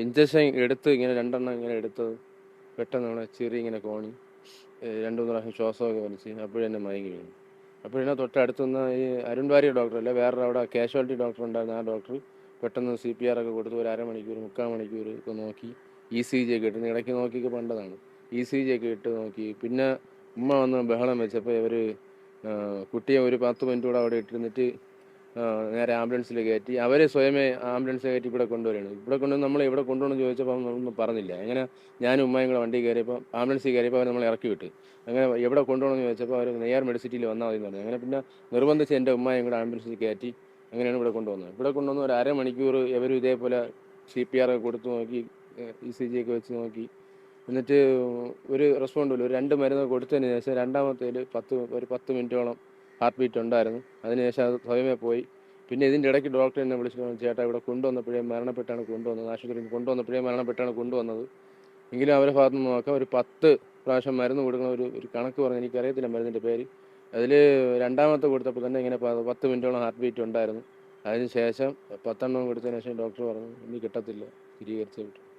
Injection എടുത്ത് ഇങ്ങനെ 2 എണ്ണം ഇങ്ങനെ എടുത്തത് പെട്ടെന്ന് നമ്മളെ ചിറി ഇങ്ങനെ കോണി 2-3 പ്രാവശ്യം ശ്വാസമൊക്കെ വലിച്ച് അപ്പോഴെന്നെ മയങ്ങി വീണു. അപ്പോഴെന്നെ തൊട്ടടുത്തുനിന്ന് ഈ അരുൺ വാര്യർ ഡോക്ടറല്ല, വേറൊരു അവിടെ കാഷ്വാലിറ്റി ഡോക്ടർ ഉണ്ടായിരുന്നു. ആ ഡോക്ടർ പെട്ടെന്ന് CPR ഒക്കെ കൊടുത്ത് ഒരു അരമണിക്കൂർ 3/4 മണിക്കൂർ ഒക്കെ നോക്കി ECG ഒക്കെ ഇട്ട്, ഇടയ്ക്ക് നോക്കിയൊക്കെ പണ്ടതാണ്. ECG ഒക്കെ ഇട്ട് നോക്കി. പിന്നെ ഉമ്മ വന്ന് ബഹളം വെച്ചപ്പോൾ ഇവർ കുട്ടിയെ ഒരു 10 മിനിറ്റ് കൂടെ അവിടെ ഇട്ടിരുന്നിട്ട് നേരെ ആംബുലൻസിൽ കയറ്റി. അവർ സ്വയമേ ആംബുലൻസ് കയറ്റി ഇവിടെ കൊണ്ടുവരികയാണ്. ഇവിടെ കൊണ്ടുവന്ന് നമ്മൾ എവിടെ കൊണ്ടുപോകണമെന്ന് ചോദിച്ചപ്പോൾ ഒന്നും പറഞ്ഞില്ല. അങ്ങനെ ഞാനും ഉമ്മയും കൂടെ വണ്ടി കയറിയപ്പോൾ ആംബുലൻസിൽ കയറിയപ്പോൾ അവർ നമ്മളെ ഇറക്കി വിട്ട്. അങ്ങനെ എവിടെ കൊണ്ടുപോകണമെന്ന് ചോദിച്ചപ്പോൾ അവർ നെയ്യാർ മെഡിസിറ്റിയിൽ വന്നാൽ മതി എന്ന് പറഞ്ഞു. അങ്ങനെ പിന്നെ നിർബന്ധിച്ച് എൻ്റെ ഉമ്മയും കൂടെ ആംബുലൻസിൽ കയറ്റി. അങ്ങനെയാണ് ഇവിടെ കൊണ്ടുവന്നത്. ഇവിടെ കൊണ്ടുവന്ന് ഒരു അരമണിക്കൂർ ഇവരും ഇതേപോലെ CPR ഒക്കെ കൊടുത്ത് നോക്കി, ECG ഒക്കെ വെച്ച് നോക്കി. എന്നിട്ട് ഒരു റെസ്പോണ്ടുമില്ല. ഒരു 2 മരുന്ന് കൊടുത്തതിന് ശേഷം രണ്ടാമത്തേൽ ഒരു 10 മിനിറ്റോളം ഹാർട്ട് ബീറ്റ് ഉണ്ടായിരുന്നു. അതിനുശേഷം അത് സ്വയമേ പോയി. പിന്നെ ഇതിൻ്റെ ഇടയ്ക്ക് ഡോക്ടർ എന്നെ വിളിച്ചിട്ട് പറഞ്ഞു, ചേട്ടാ ഇവിടെ കൊണ്ടുവന്നപ്പോഴേ മരണപ്പെട്ടാണ് കൊണ്ടുവന്നത്, ആശുപത്രിയിൽ കൊണ്ടുവന്നപ്പോഴേ മരണപ്പെട്ടാണ് കൊണ്ടുവന്നത്. എങ്കിലും അവരുടെ ഭാഗത്ത് നിന്ന് നോക്കാം ഒരു 10 പ്രാവശ്യം മരുന്ന് കൊടുക്കണ ഒരു കണക്ക് പറഞ്ഞ്, എനിക്കറിയത്തില്ല മരുന്നിൻ്റെ പേര്. അതിൽ രണ്ടാമത്തെ കൊടുത്തപ്പോൾ തന്നെ ഇങ്ങനെ 10 മിനിറ്റോളം ഹാർട്ട് ബീറ്റ് ഉണ്ടായിരുന്നു. അതിന് ശേഷം 10 എണ്ണം കൊടുത്തതിന് ശേഷം ഡോക്ടർ പറഞ്ഞു ഇനി കിട്ടത്തില്ല, സ്ഥിരീകരിച്ചേ വിട്ടു.